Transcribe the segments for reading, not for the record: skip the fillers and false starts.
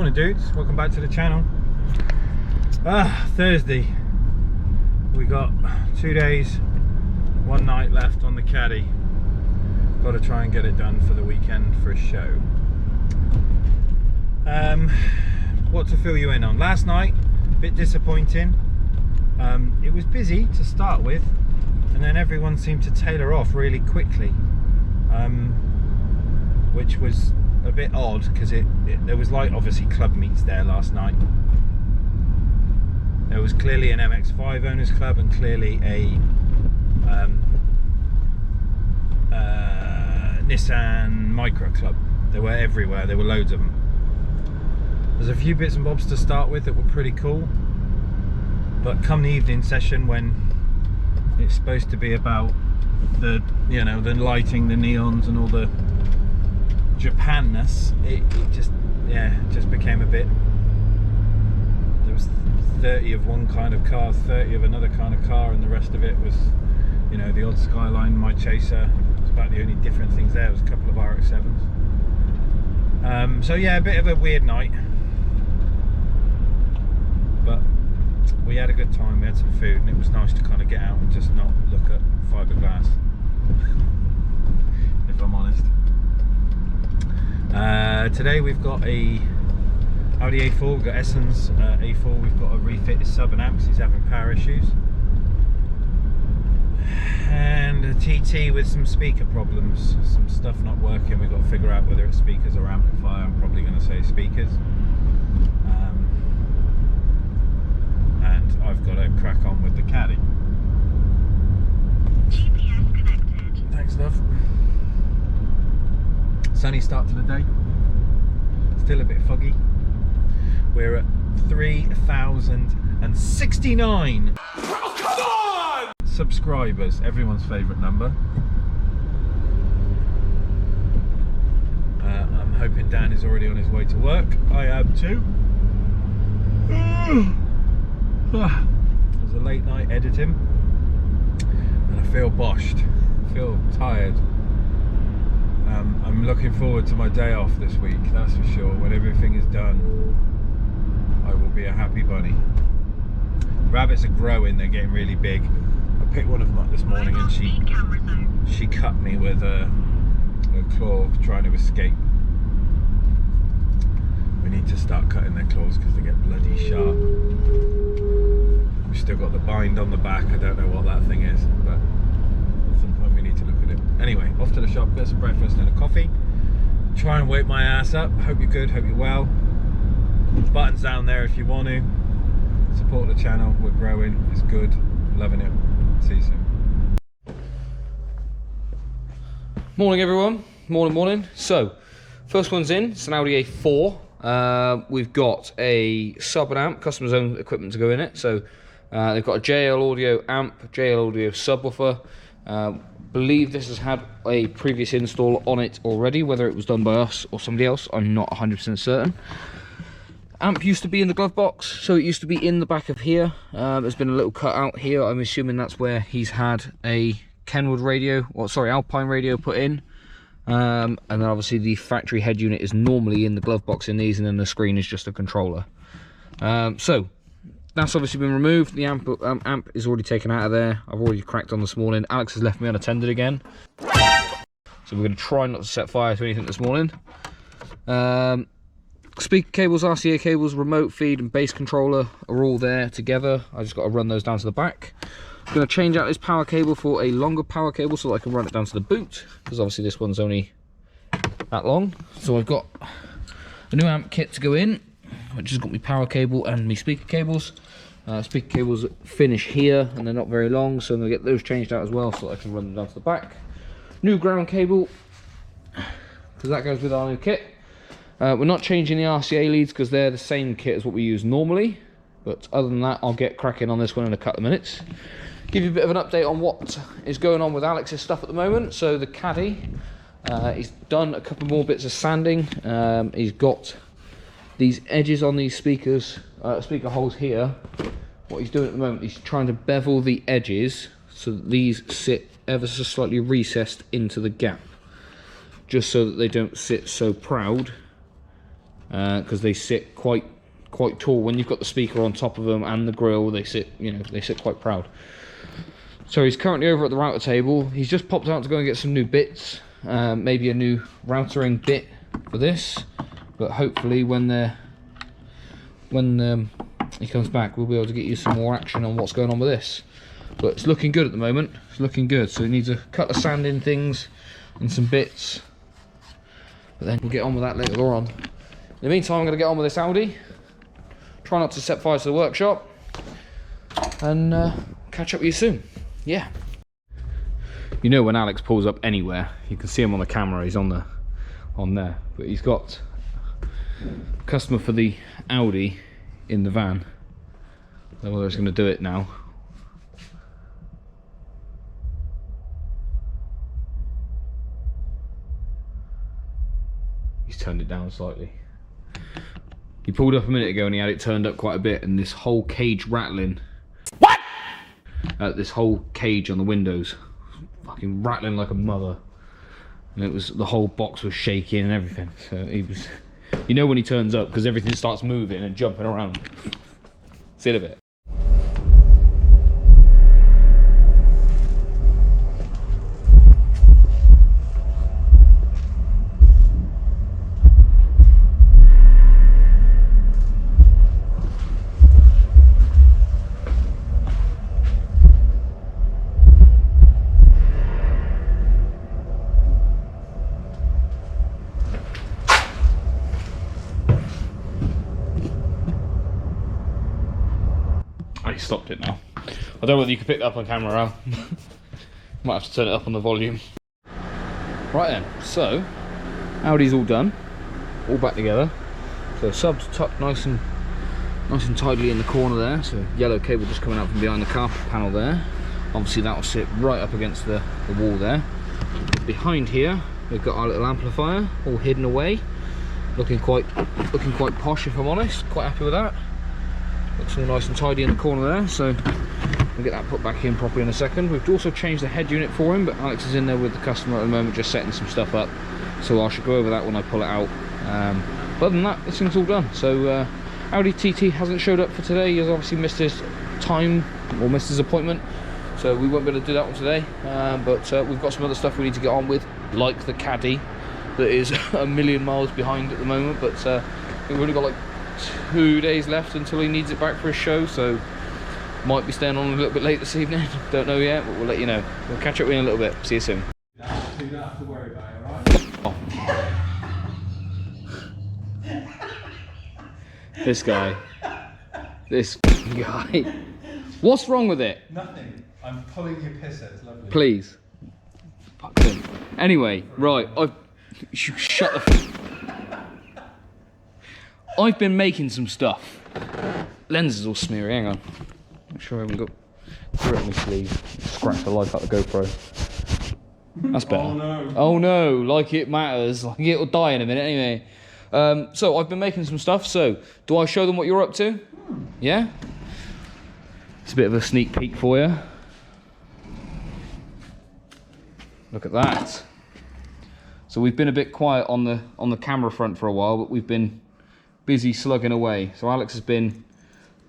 Morning dudes, welcome back to the channel. Thursday. We got 2 days, 1 night left on the caddy. Got to try and get it done for the weekend for a show. What to fill you in on? Last night, a bit disappointing. It was busy to start with, and then everyone seemed to tailor off really quickly, which was a bit odd because there was like obviously club meets there last night. There was clearly an MX-5 owners club and clearly a Nissan Micro club. They were everywhere, there were loads of them. There's a few bits and bobs to start with that were pretty cool, but come the evening session when it's supposed to be about the, you know, the lighting, the neons and all the Japanness, it just became a bit. There was 30 of one kind of car, 30 of another kind of car, and the rest of it was, you know, the odd Skyline, my Chaser. It's about the only different things there. Was a couple of RX-7s. So yeah, a bit of a weird night, but we had a good time. We had some food, and it was nice to kind of get out and just not look at fiberglass, if I'm honest. Today we've got a Audi A4, we've got Essen's A4, we've got to refit his sub and amps, he's having power issues. And a TT with some speaker problems, some stuff not working, we've got to figure out whether it's speakers or amplifier. I'm probably going to say speakers. And I've got to crack on with the caddy. GPS connected. Thanks love. Sunny start to the day, still a bit foggy. We're at 3,069 subscribers, everyone's favourite number. I'm hoping Dan is already on his way to work. I am too. It was a late night editing and I feel boshed, I feel tired. I'm looking forward to my day off this week, that's for sure. When everything is done, I will be a happy bunny. Rabbits are growing, they're getting really big. I picked one of them up this morning and she cut me with a claw trying to escape. We need to start cutting their claws because they get bloody sharp. We've still got the bind on the back, I don't know what that thing is, but at some point we need to look at it. Anyway, off to the shop, get some breakfast and a coffee. Try and wake my ass up. Hope you're good, hope you're well. Buttons down there if you want to. Support the channel, we're growing, it's good, loving it. See you soon. Morning everyone, morning. So, first one's in, it's an Audi A4. We've got a sub and amp, customer's own equipment to go in it. So, they've got a JL Audio amp, JL Audio subwoofer. Believe this has had a previous install on it already, whether it was done by us or somebody else, I'm not 100% certain. Amp used to be in the glove box, so it used to be in the back of here. There's been a little cut out here. I'm assuming that's where he's had a Kenwood radio, or sorry, Alpine radio put in. And then obviously the factory head unit is normally in the glove box in these, and then the screen is just a controller. So that's obviously been removed. The amp is already taken out of there. I've already cracked on this morning. Alex has left me unattended again, so we're going to try not to set fire to anything this morning. Speaker cables, RCA cables, remote feed and bass controller are all there together. I just got to run those down to the back. I'm going to change out this power cable for a longer power cable so that I can run it down to the boot, because obviously this one's only that long. So I've got a new amp kit to go in, which has got my power cable and my speaker cables. Speaker cables finish here and they're not very long, so I'm going to get those changed out as well so that I can run them down to the back. New ground cable, because that goes with our new kit. We're not changing the RCA leads because they're the same kit as what we use normally, but other than that I'll get cracking on this one in a couple of minutes. Give you a bit of an update on what is going on with Alex's stuff at the moment. So the caddy, he's done a couple more bits of sanding. He's got these edges on these speakers, speaker holes here. What he's doing at the moment, he's trying to bevel the edges so that these sit ever so slightly recessed into the gap, just so that they don't sit so proud because they sit quite tall. When you've got the speaker on top of them and the grill, they sit, you know, they sit quite proud. So he's currently over at the router table. He's just popped out to go and get some new bits, maybe a new routering bit for this. But hopefully when he comes back, we'll be able to get you some more action on what's going on with this. But it's looking good at the moment. It's looking good. So he needs a couple of sanding things and some bits. But then we'll get on with that later on. In the meantime, I'm going to get on with this Audi. Try not to set fire to the workshop. And catch up with you soon. Yeah. You know when Alex pulls up anywhere, you can see him on the camera. He's on there. But he's got a customer for the Audi in the van. I don't know whether he's going to do it now. He's turned it down slightly. He pulled up a minute ago and he had it turned up quite a bit, and this whole cage rattling. What? This whole cage on the windows, fucking rattling like a mother, and it was, the whole box was shaking and everything. So he was, you know, when he turns up, because everything starts moving and jumping around. See it a bit. Stopped it now. I don't know whether you can pick that up on camera, Al. Might have to turn it up on the volume. Right then, so Audi's all done, all back together. So subs tucked nice and tidily in the corner there. So yellow cable just coming out from behind the carpet panel there. Obviously that will sit right up against the wall there. Behind here we've got our little amplifier all hidden away, looking quite posh, if I'm honest. Quite happy with that. Looks all nice and tidy in the corner there, so we'll get that put back in properly in a second. We've also changed the head unit for him, but Alex is in there with the customer at the moment, just setting some stuff up, so I should go over that when I pull it out. But other than that, this thing's all done. So Audi TT hasn't showed up for today. He has obviously missed his time, or missed his appointment, so we won't be able to do that one today. But we've got some other stuff we need to get on with, like the caddy that is a million miles behind at the moment, but we've only got like 2 days left until he needs it back for his show, so might be staying on a little bit late this evening. Don't know yet, but we'll let you know. We'll catch up with you in a little bit. See you soon. You don't have to worry about it, alright? This guy. What's wrong with it? Nothing. I'm pulling your pisser. It's lovely. Please. Anyway, right. Shut the. I've been making some stuff. Lens is all smeary, hang on. Make sure I haven't got grit on my sleeve. Scratch the life out of the GoPro. That's better. Oh no. Oh no, like it matters. Like it'll die in a minute anyway. So I've been making some stuff, so do I show them what you're up to? Yeah? It's a bit of a sneak peek for you. Look at that. So we've been a bit quiet on the camera front for a while, but we've been busy slugging away. So Alex has been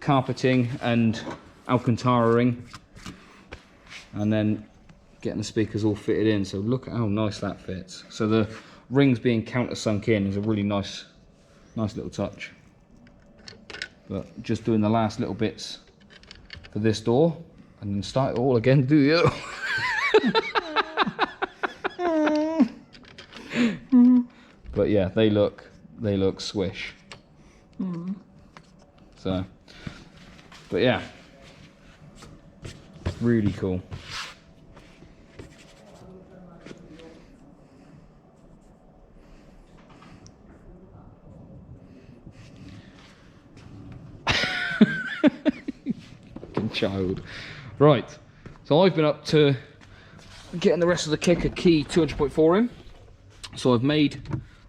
carpeting and alcantaraing, and then getting the speakers all fitted in. So look at how nice that fits. So the rings being countersunk in is a really nice little touch. But just doing the last little bits for this door, and then start it all again. Do you? But yeah, they look swish. So, but yeah, really cool. Fucking child. Right, so I've been up to getting the rest of the kicker key 200.4 in. So I've made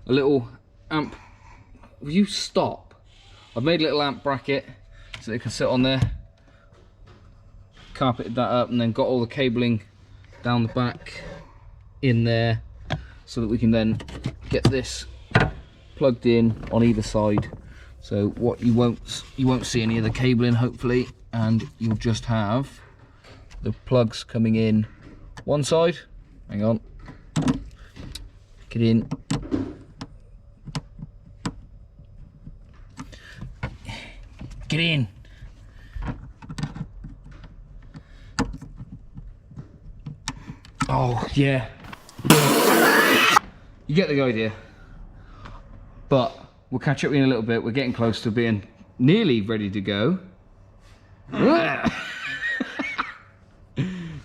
a little amp. Will you stop? I've made a little amp bracket so it can sit on there. Carpeted that up, and then got all the cabling down the back in there so that we can then get this plugged in on either side. So what you won't see any of the cabling, hopefully, and you'll just have the plugs coming in one side. Hang on. Get in. Get in. Oh yeah. You get the idea. But we'll catch up in a little bit. We're getting close to being nearly ready to go.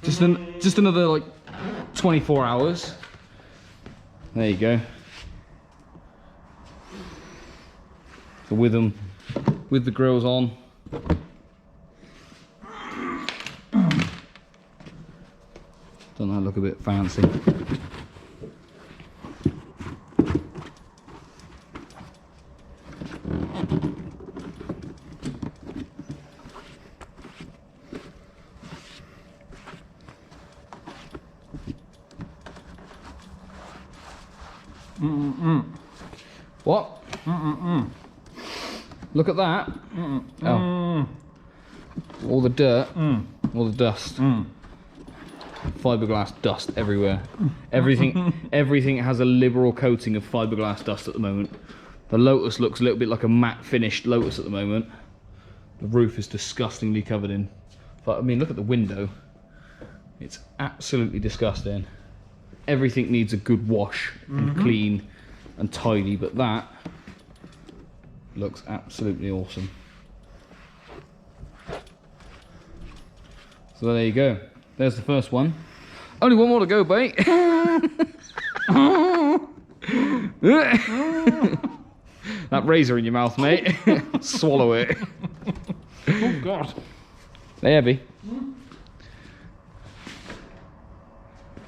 just another like 24 hours. There you go. So with the grills on. Don't that look a bit fancy? What? Look at that. Oh. All the dirt, all the dust. Fiberglass dust everywhere. Everything has a liberal coating of fiberglass dust at the moment. The Lotus looks a little bit like a matte finished Lotus at the moment. The roof is disgustingly covered in. But I mean, look at the window. It's absolutely disgusting. Everything needs a good wash and clean and tidy, but that looks absolutely awesome. So there you go. There's the first one. Only one more to go, mate. That razor in your mouth, mate. Swallow it. Oh God. They're heavy.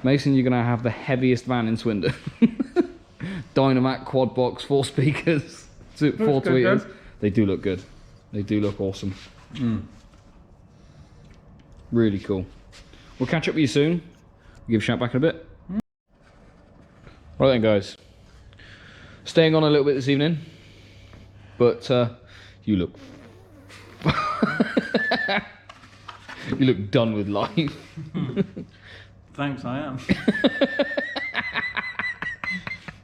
Mason, you're gonna have the heaviest van in Swindon. Dynamac quad box, 4 speakers, 4 tweeters. They do look good. They do look awesome. Really cool. We'll catch up with you soon. We'll give a shout back in a bit. Right then, guys. Staying on a little bit this evening, but you look you look done with life. Thanks, I am.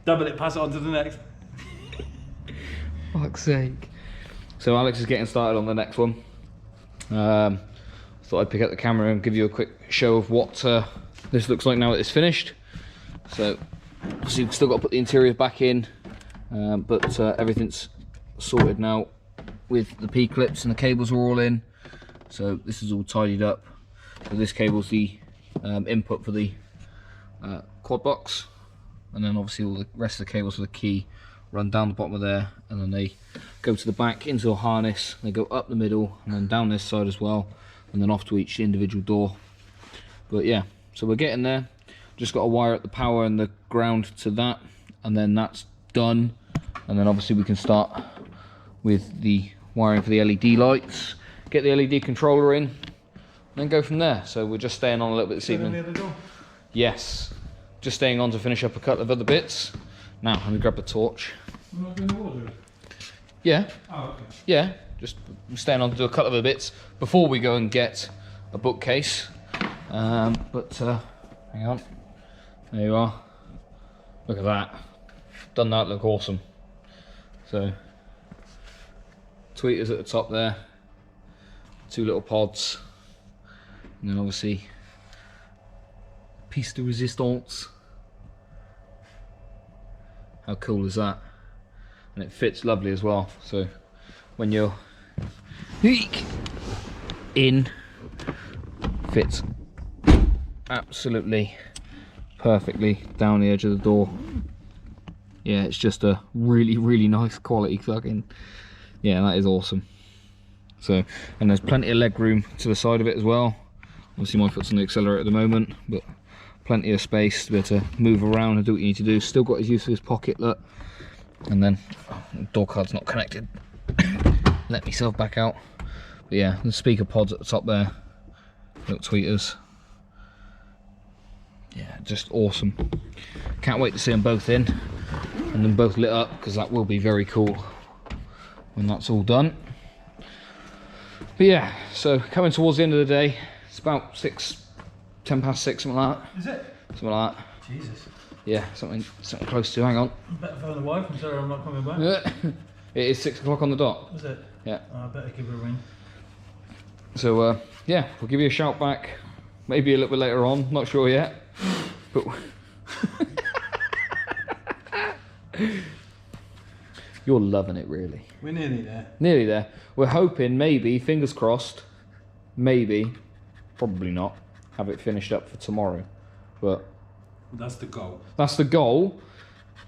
Double it, pass it on to the next. Fuck's sake. So Alex is getting started on the next one. Thought I'd pick up the camera and give you a quick show of what this looks like now that it's finished. So obviously we've still got to put the interior back in, but everything's sorted now with the P-clips and the cables are all in. So this is all tidied up. So this cable's the input for the quad box, and then obviously all the rest of the cables for the key run down the bottom of there, and then they go to the back into a harness. They go up the middle and then down this side as well, and then off to each individual door. But yeah, so we're getting there. Just got to wire up the power and the ground to that, and then that's done. And then obviously we can start with the wiring for the LED lights, get the LED controller in, and then go from there. So we're just staying on a little bit this evening. Yes, just staying on to finish up a couple of other bits. Now let me grab a torch. I'm not doing the water. Yeah. Oh, okay. Yeah, just staying on to do a couple of other bits before we go and get a bookcase. Hang on. There you are. Look at that. Done that look awesome. So, tweeters at the top there. 2 little pods. And then obviously, piece de resistance. How cool is that? And it fits lovely as well. So, when you're in, fits absolutely perfectly down the edge of the door. Yeah, it's just a really nice quality fucking, yeah, that is awesome. So, and there's plenty of leg room to the side of it as well. Obviously my foot's on the accelerator at the moment, but plenty of space to be able to move around and do what you need to do. Still got his use of his pocket, look. And then door card's not connected. Let myself back out. But yeah, the speaker pods at the top there, little tweeters. Yeah, just awesome. Can't wait to see them both in. and then both lit up, because that will be very cool when that's all done. But yeah, so coming towards the end of the day, it's about 10 past 6, something like that. Is it? Something like that. Jesus. Yeah, something close to. Hang on. Better phone the wife and tell her I'm not coming back. It is 6 o'clock on the dot. Is it? Yeah. I better give her a ring. So yeah, we'll give you a shout back, maybe a little bit later on. Not sure yet. But you're loving it, really. We're nearly there. Nearly there. We're hoping, maybe, fingers crossed, maybe, probably not, have it finished up for tomorrow. But That's the goal. that's the goal.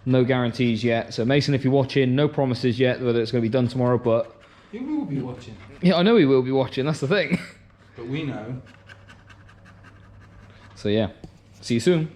No guarantees yet. So Mason, if you're watching, no promises yet whether it's going to be done tomorrow. But He will be watching. yeah, I know he will be watching. That's the thing. But we know. So yeah, see you soon.